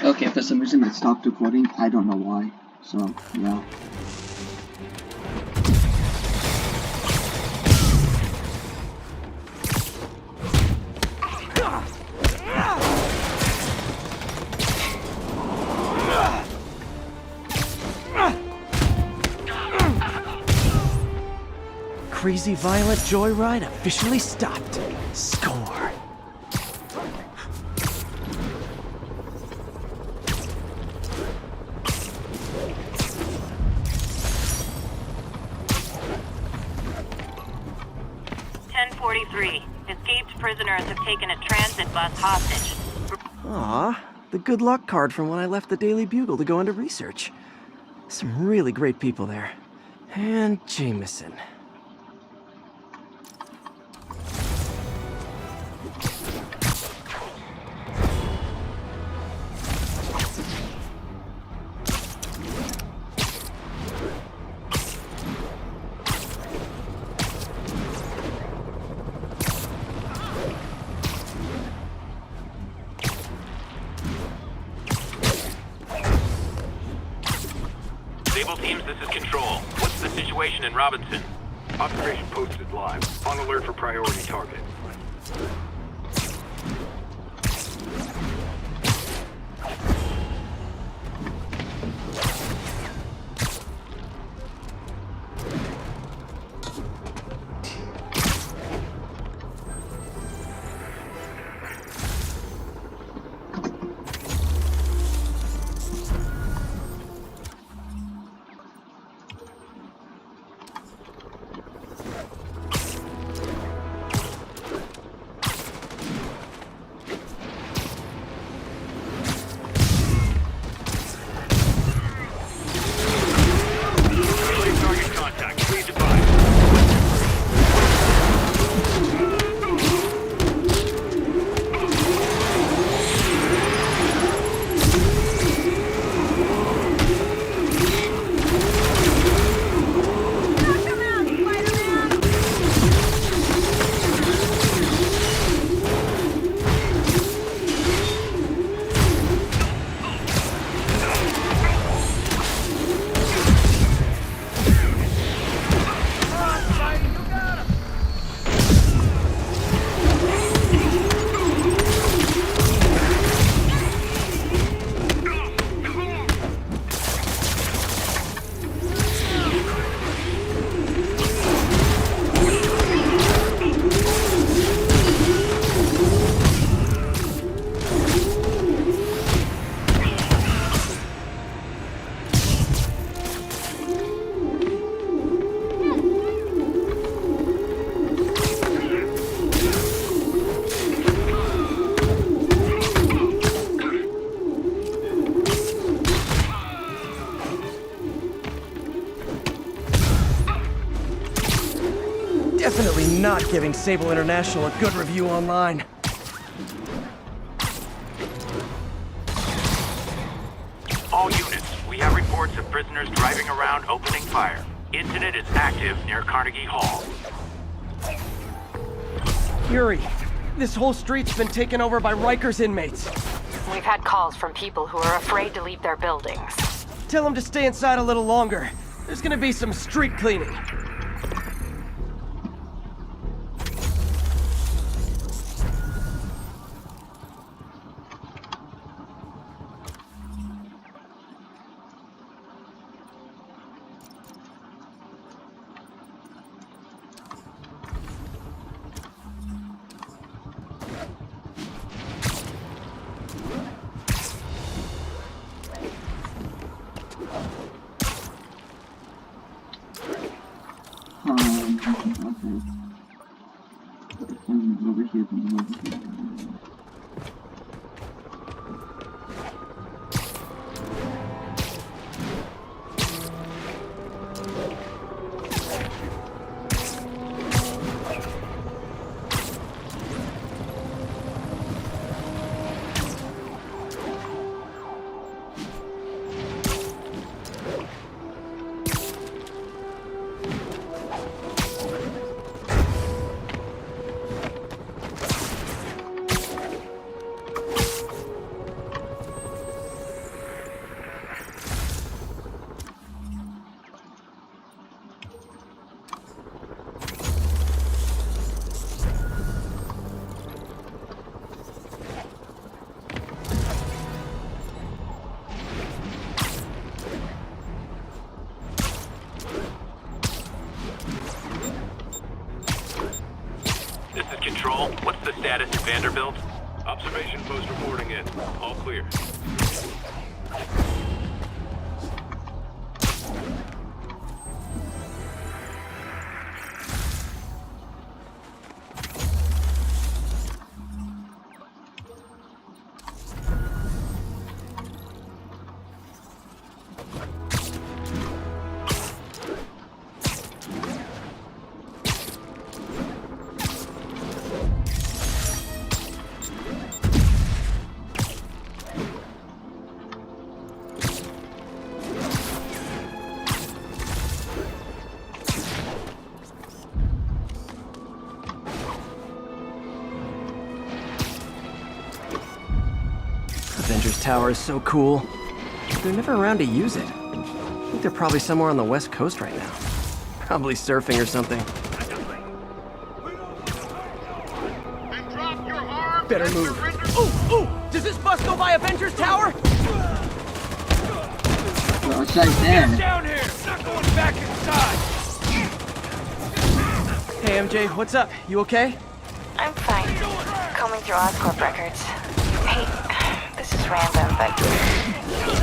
Okay, for some reason it stopped recording. I don't know why. So, yeah. Crazy Violent Joyride officially stopped. Score. Escaped prisoners have taken a transit bus hostage. Aw, the good luck card from when I left the Daily Bugle to go into research. Some really great people there. And Jameson. Sable teams, this is Control. What's the situation in Robinson? Observation posted live. On alert for priority target. Definitely not giving Sable International a good review online. All units, we have reports of prisoners driving around opening fire. Incident is active near Carnegie Hall. Yuri, this whole street's been taken over by Rikers inmates. We've had calls from people who are afraid to leave their buildings. Tell them to stay inside a little longer. There's gonna be some street cleaning. Vanderbilt? Observation post reporting in. All clear. Avengers Tower is so cool. They're never around to use it. I think they're probably somewhere on the West Coast right now. Probably surfing or something. Better move. Oh! Does this bus go by Avengers Tower? Well, it's right there. Down here! Not going back inside! Hey MJ, what's up? You okay? I'm fine. Combing through Oscorp records. Hey, this is random, but do you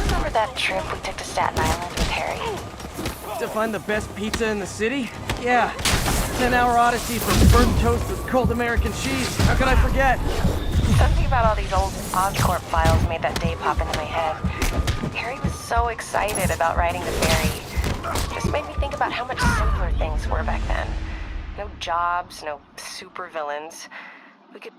remember that trip we took to Staten Island with Harry? To find the best pizza in the city? Yeah. 10-hour odyssey for burnt toast with cold American cheese. How could I forget? Something about all these old Oscorp files made that day pop into my head. Harry was so excited about riding the ferry. Just made me think about how much simpler things were back then. No jobs, no supervillains. We could...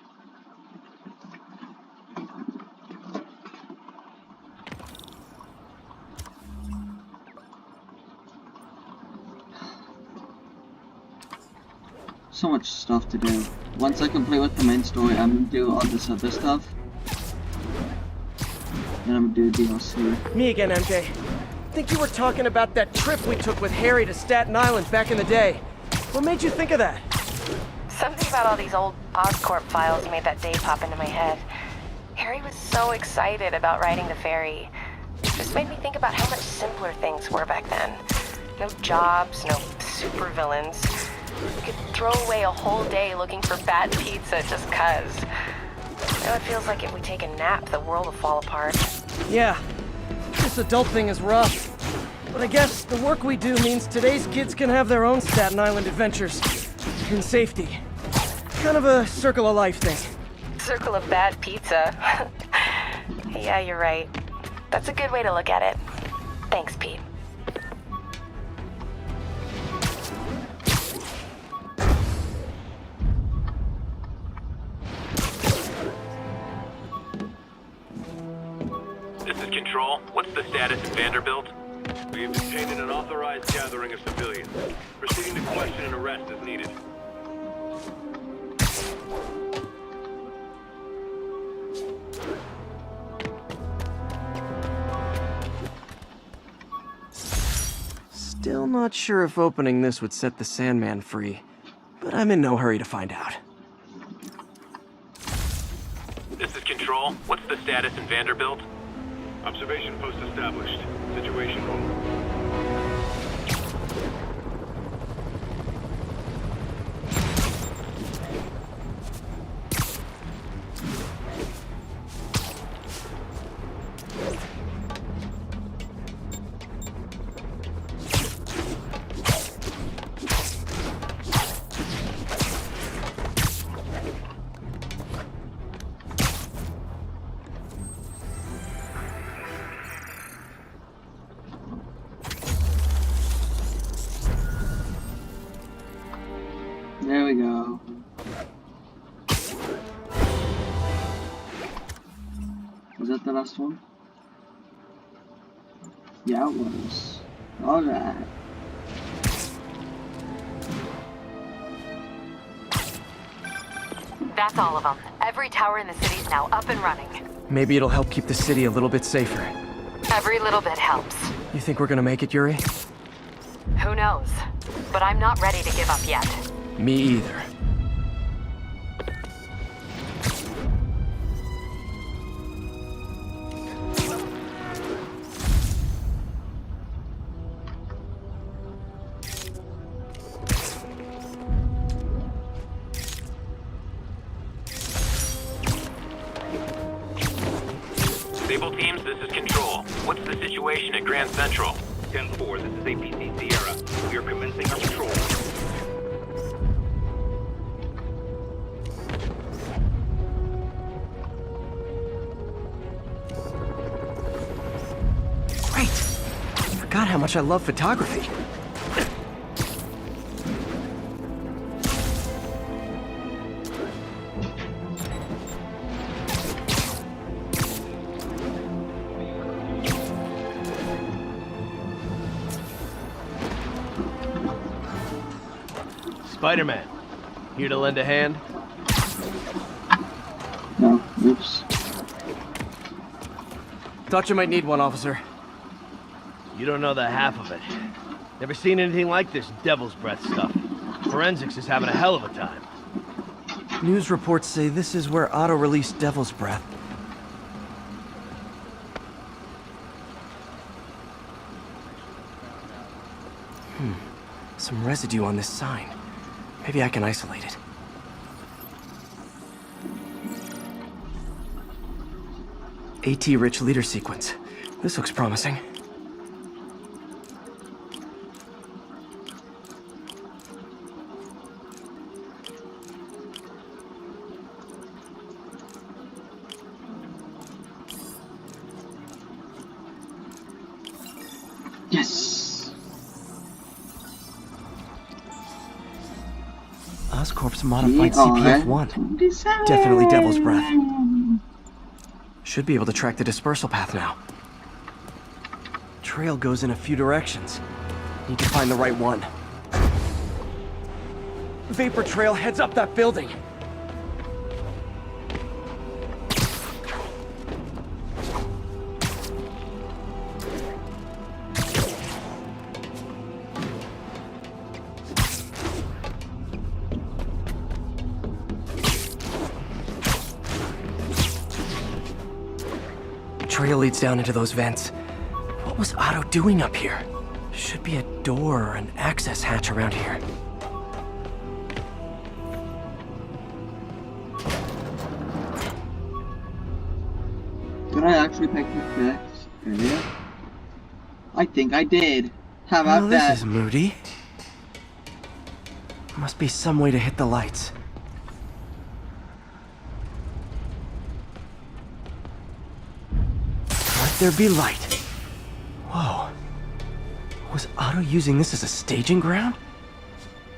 So much stuff to do. Once I complete with the main story, I'm gonna do all this other stuff. Then I'm gonna do DLC. Me again, MJ. Think you were talking about that trip we took with Harry to Staten Island back in the day. What made you think of that? Something about all these old Oscorp files made that day pop into my head. Harry was so excited about riding the ferry. Just made me think about how much simpler things were back then. No jobs, no supervillains. We could throw away a whole day looking for bad pizza just cuz. Now it feels like if we take a nap, the world will fall apart. Yeah, this adult thing is rough. But I guess the work we do means today's kids can have their own Staten Island adventures. In safety. Kind of a circle of life thing. Circle of bad pizza. Yeah, you're right. That's a good way to look at it. Thanks, Pete. This is Control. What's the status in Vanderbilt? We have detained an unauthorized gathering of civilians. Proceeding to question and arrest as needed. Still not sure if opening this would set the Sandman free, but I'm in no hurry to find out. This is Control. What's the status in Vanderbilt? Observation post established. Situation hold. There we go. Was that the last one? Yeah, it was. Alright. That's all of them. Every tower in the city's now up and running. Maybe it'll help keep the city a little bit safer. Every little bit helps. You think we're gonna make it, Yuri? Who knows? But I'm not ready to give up yet. Me either. Sable teams, this is Control. What's the situation at Grand Central? 10-4, this is APC Sierra. We are commencing our patrol. Great! Forgot how much I love photography. Spider Man, here to lend a hand? No, oops. Thought you might need one, officer. You don't know the half of it. Never seen anything like this devil's breath stuff. Forensics is having a hell of a time. News reports say this is where Otto released Devil's Breath. Some residue on this sign. Maybe I can isolate it. AT-rich leader sequence. This looks promising. Yes! Oscorp's modified CPF-1. Definitely Devil's Breath. Should be able to track the dispersal path now. Trail goes in a few directions. Need to find the right one. Vapor trail heads up that building. Trail leads down into those vents. What was Otto doing up here? Should be a door or an access hatch around here. Did I actually pick the next area? I think I did. How about Well, that? this is moody. Must be some way to hit the lights. Let there be light. Whoa. Was Otto using this as a staging ground?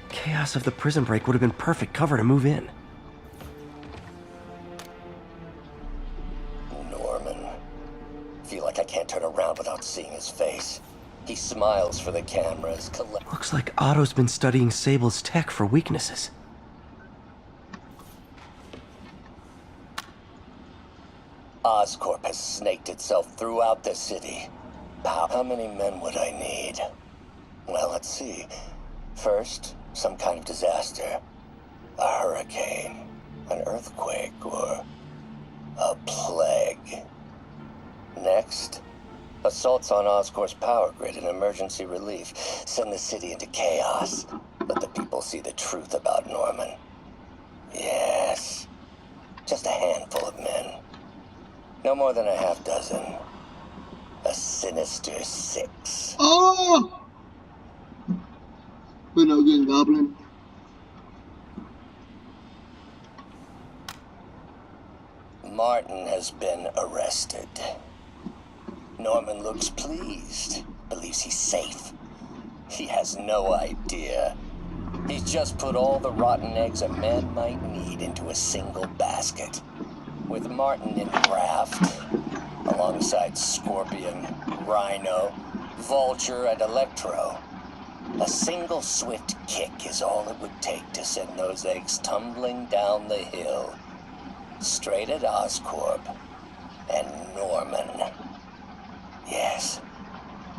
Chaos of the prison break would have been perfect cover to move in. Norman. Feel like I can't turn around without seeing his face. He smiles for the cameras. Looks like Otto's been studying Sable's tech for weaknesses. Oscorp has snaked itself throughout the city. How many men would I need? Well, let's see. First, some kind of disaster. A hurricane, an earthquake, or a plague. Next, assaults on Oscorp's power grid and emergency relief send the city into chaos. Let the people see the truth about Norman. Yes, just a handful of men. No more than a half dozen. A sinister 6. Oh! We're no good goblin. Martin has been arrested. Norman looks pleased, believes he's safe. He has no idea. He's just put all the rotten eggs a man might need into a single basket. With Martin in graft, alongside Scorpion, Rhino, Vulture, and Electro, a single swift kick is all it would take to send those eggs tumbling down the hill, straight at Oscorp and Norman. Yes,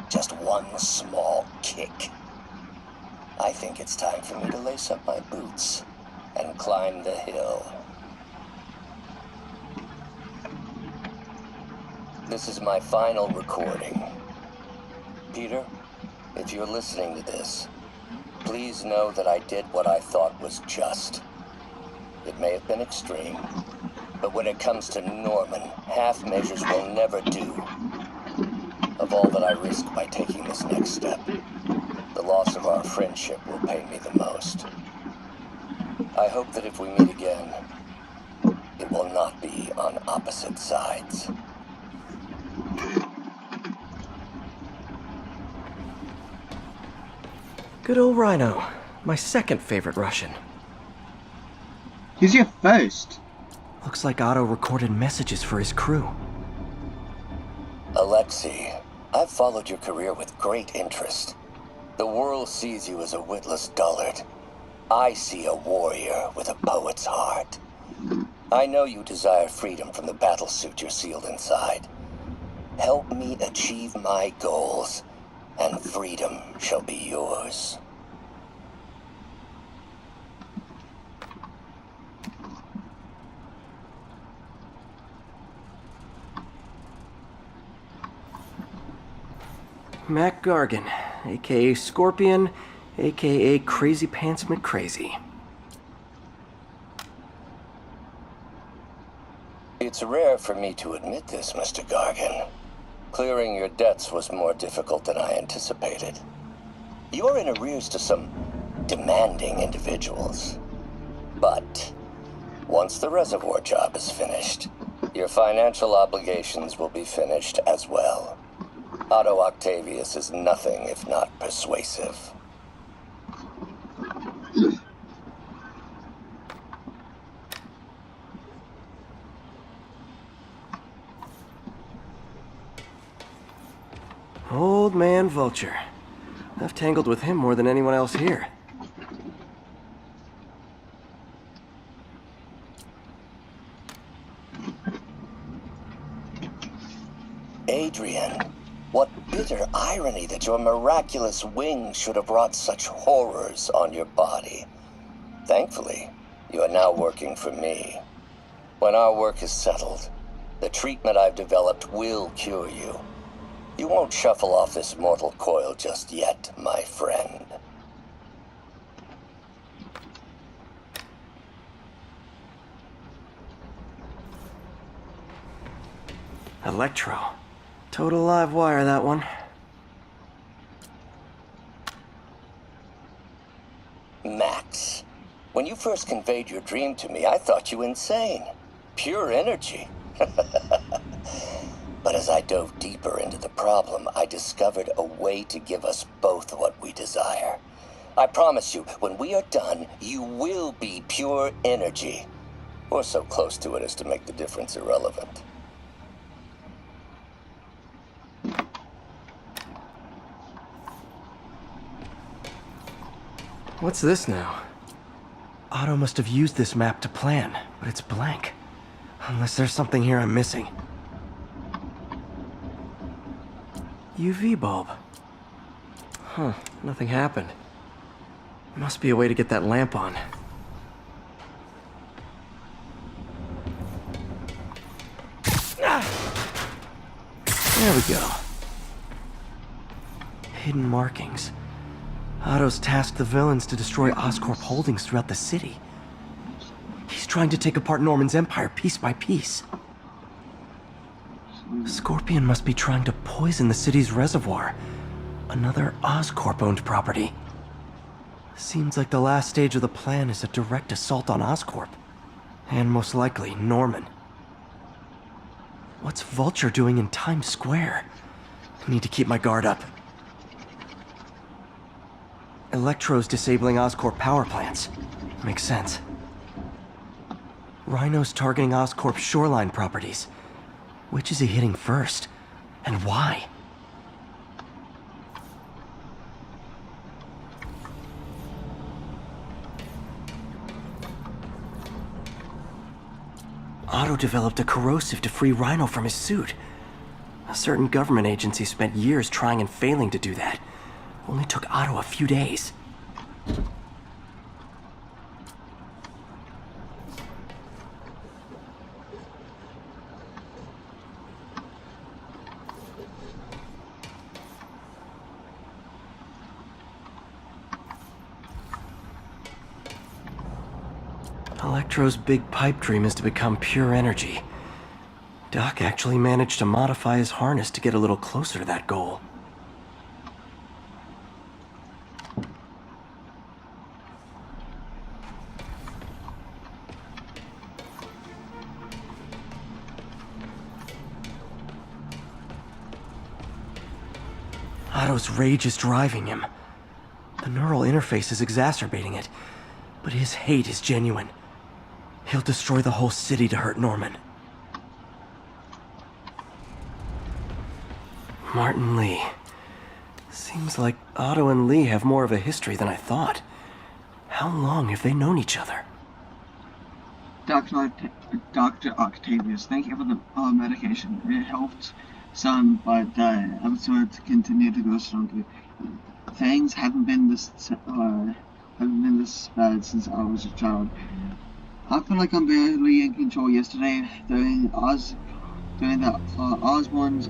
just one small kick. I think it's time for me to lace up my boots and climb the hill. This is my final recording. Peter, if you're listening to this, please know that I did what I thought was just. It may have been extreme, But when it comes to Norman, half measures will never do. Of all that I risk by taking this next step, the loss of our friendship will pain me the most. I hope that if we meet again, it will not be on opposite sides. Good old Rhino. My second favorite Russian. Who's your first? Looks like Otto recorded messages for his crew. Alexei, I've followed your career with great interest. The world sees you as a witless dullard. I see a warrior with a poet's heart. I know you desire freedom from the battlesuit you're sealed inside. Help me achieve my goals, and freedom shall be yours. Mac Gargan, aka Scorpion, aka Crazy Pants McCrazy. It's rare for me to admit this, Mr. Gargan. Clearing your debts was more difficult than I anticipated. You're in arrears to some demanding individuals. But once the reservoir job is finished, your financial obligations will be finished as well. Otto Octavius is nothing if not persuasive. Old man Vulture. I've tangled with him more than anyone else here. Adrian, what bitter irony that your miraculous wings should have wrought such horrors on your body. Thankfully, you are now working for me. When our work is settled, the treatment I've developed will cure you. You won't shuffle off this mortal coil just yet, my friend. Electro. Total live wire, that one. Max, when you first conveyed your dream to me, I thought you insane. Pure energy. But as I dove deeper into the problem, I discovered a way to give us both what we desire. I promise you, when we are done, you will be pure energy. Or so close to it as to make the difference irrelevant. What's this now? Otto must have used this map to plan, but it's blank. Unless there's something here I'm missing. UV bulb. Huh, nothing happened. Must be a way to get that lamp on. There we go. Hidden markings. Otto's tasked the villains to destroy Oscorp holdings throughout the city. He's trying to take apart Norman's empire piece by piece. Scorpion must be trying to poison the city's reservoir. Another Oscorp-owned property. Seems like the last stage of the plan is a direct assault on Oscorp. And most likely, Norman. What's Vulture doing in Times Square? I need to keep my guard up. Electro's disabling Oscorp power plants. Makes sense. Rhino's targeting Oscorp's shoreline properties. Which is he hitting first? And why? Otto developed a corrosive to free Rhino from his suit. A certain government agency spent years trying and failing to do that. Only took Otto a few days. Electro's big pipe dream is to become pure energy. Doc actually managed to modify his harness to get a little closer to that goal. Otto's rage is driving him. The neural interface is exacerbating it, but his hate is genuine. He'll destroy the whole city to hurt Norman. Martin Lee. Seems like Otto and Lee have more of a history than I thought. How long have they known each other? Dr. Octavius, thank you for the medication. It helped some, but the episodes continue to go strongly. Things haven't been this bad since I was a child. I feel like I'm barely in control. Yesterday, during the Osborns,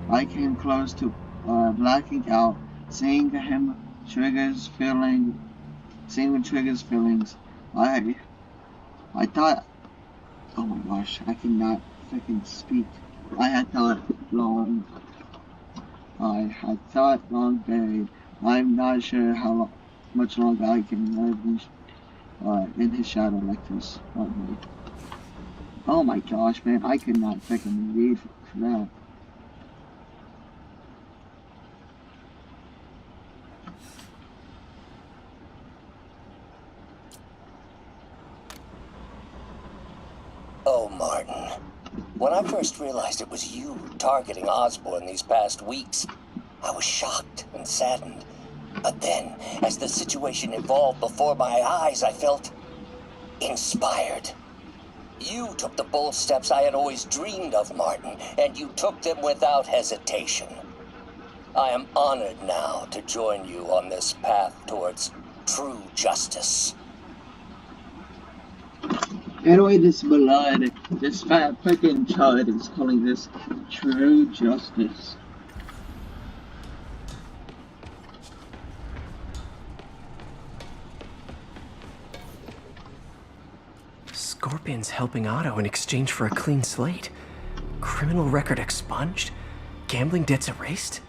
I came close to blacking out, seeing Trigger's feelings. I thought, oh my gosh, I cannot freaking speak. I had thought long buried. I'm not sure how much longer I can live in his shadow like this. Oh my gosh, man, I could not freaking read for that. Oh, Martin. When I first realized it was you targeting Osborn these past weeks, I was shocked and saddened. But then, as the situation evolved before my eyes, I felt inspired. You took the bold steps I had always dreamed of, Martin, and you took them without hesitation. I am honored now to join you on this path towards true justice. Anyway, this blood, this fat freaking child is calling this true justice. Scorpion's helping Otto in exchange for a clean slate. Criminal record expunged? Gambling debts erased?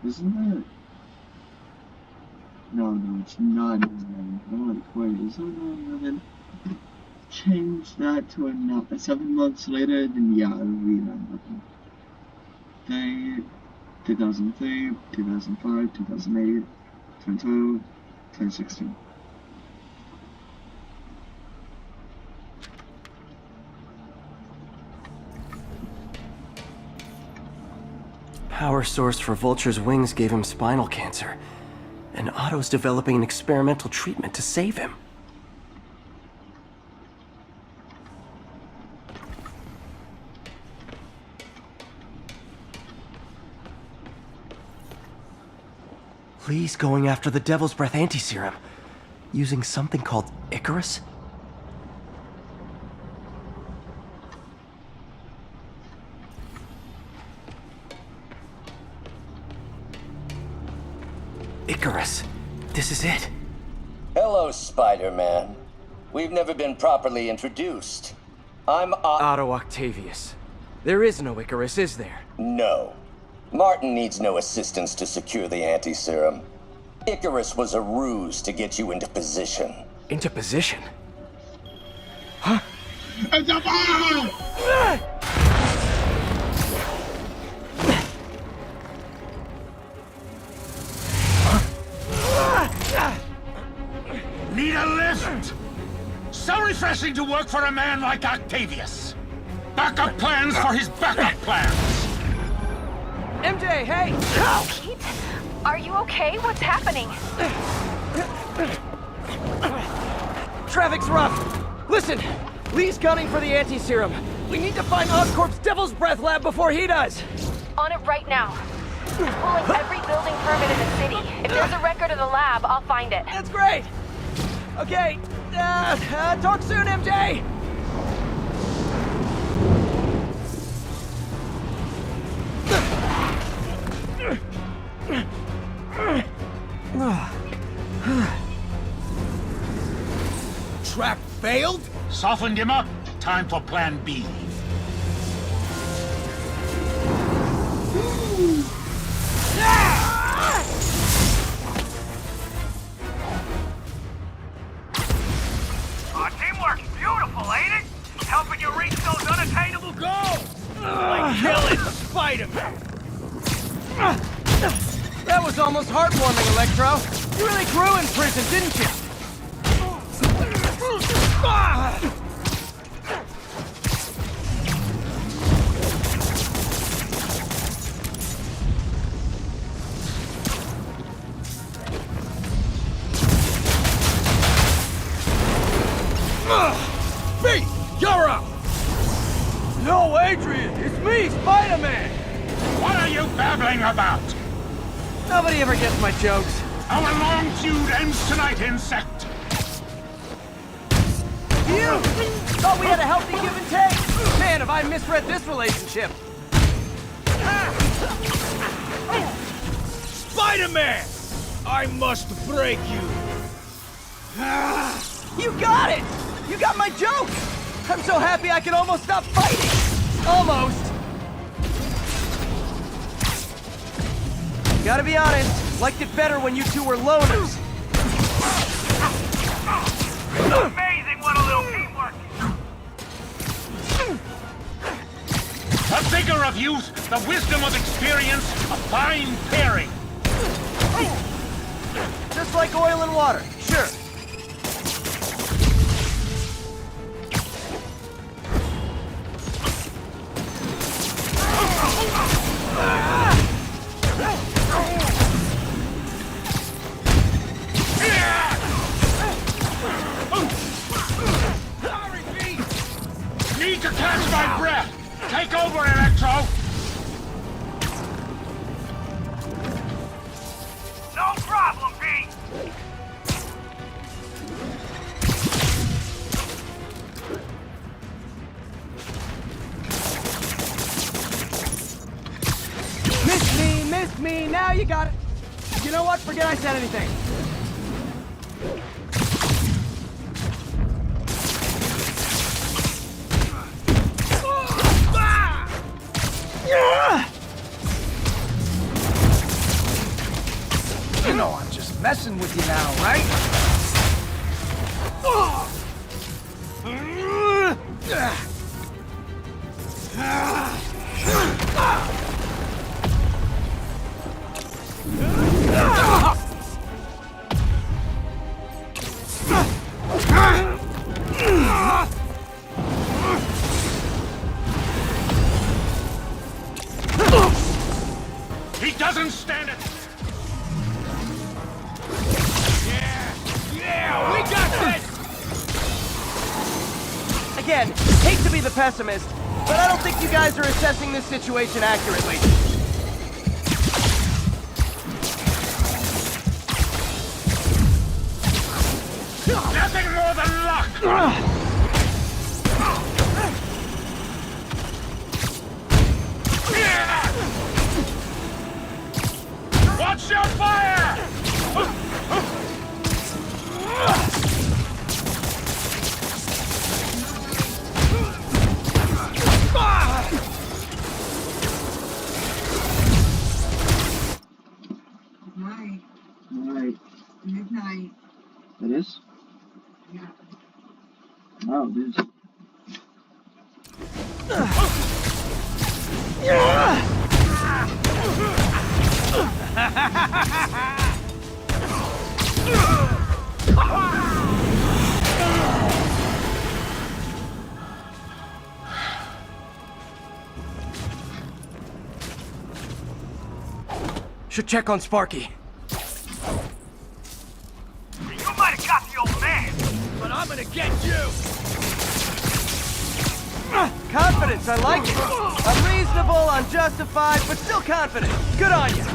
Isn't that? No, it's not 9/11. Wait, is that 9/11? Change that to 7 months later, then yeah, it would be 9/11. 2003, 2005, 2008, 2012, 2016. Power source for Vulture's wings gave him spinal cancer, and Otto's developing an experimental treatment to save him. Lee's going after the Devil's Breath anti-serum, using something called Icarus? Icarus. This is it. Hello, Spider Man. We've never been properly introduced. I'm Otto Octavius. There is no Icarus, is there? No. Martin needs no assistance to secure the anti-serum. Icarus was a ruse to get you into position. Into position? Huh? Need a lift? So refreshing to work for a man like Octavius. Backup plans for his backup plans. MJ, hey! Pete? Are you okay? What's happening? Traffic's rough. Listen, Lee's gunning for the anti-serum. We need to find Oscorp's Devil's Breath lab before he does. On it right now. He's pulling every building permit in the city. If there's a record of the lab, I'll find it. That's great. Okay, talk soon, MJ. Trap failed? Softened him up. Time for plan B. Teamwork's beautiful, ain't it? Helping you reach those unattainable goals! Like killing Spider Man! That was almost heartwarming, Electro. You really grew in prison, didn't you? Me! You're up! No, Adrian! It's me, Spider Man! What are you babbling about? Nobody ever gets my jokes. Our long feud ends tonight, insect. You! Thought we had a healthy give and take! Man, have I misread this relationship! Spider-Man! I must break you! You got it! You got my joke! I'm so happy I can almost stop fighting! Almost! Gotta be honest, liked it better when you two were loners. Amazing what a little teamwork is. The vigor of youth, the wisdom of experience, a fine pairing. Just like oil and water, sure. Need to catch my breath. Take over, Electro. No problem, Pete. Miss me, now you got it. You know what? Forget I said anything. You know I'm just messing with you now, right? He doesn't stand it. Yeah, we got this! Again, hate to be the pessimist, but I don't think you guys are assessing this situation accurately. Nothing more than luck. Watch your fire! Night. Night. Good night. It is? Yeah. Oh, it is. Should check on Sparky. You might have got the old man. But I'm gonna get you! Confidence, I like it. Unreasonable, unjustified, but still confident. Good on you.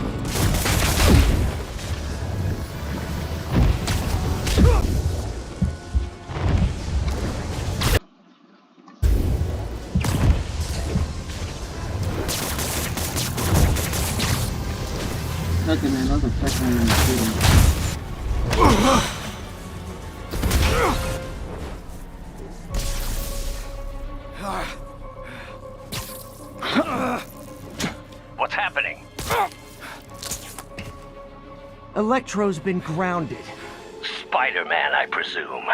Nothing man, that was a tech man in the shooting. What's happening? Electro's been grounded. Spider Man, I presume.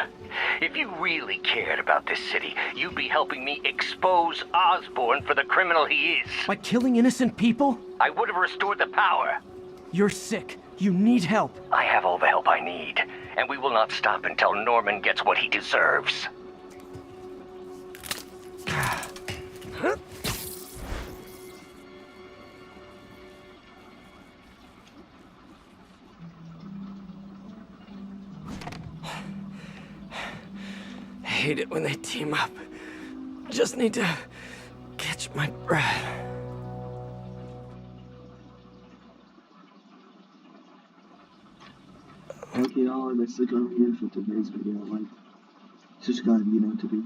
If you really cared about this city, you'd be helping me expose Osborn for the criminal he is. By killing innocent people? I would have restored the power. You're sick. You need help. I have all the help I need, and we will not stop until Norman gets what he deserves. I hate it when they team up. Just need to catch my breath. Okay, y'all, that's it on here for today's video. Like, subscribe, to be.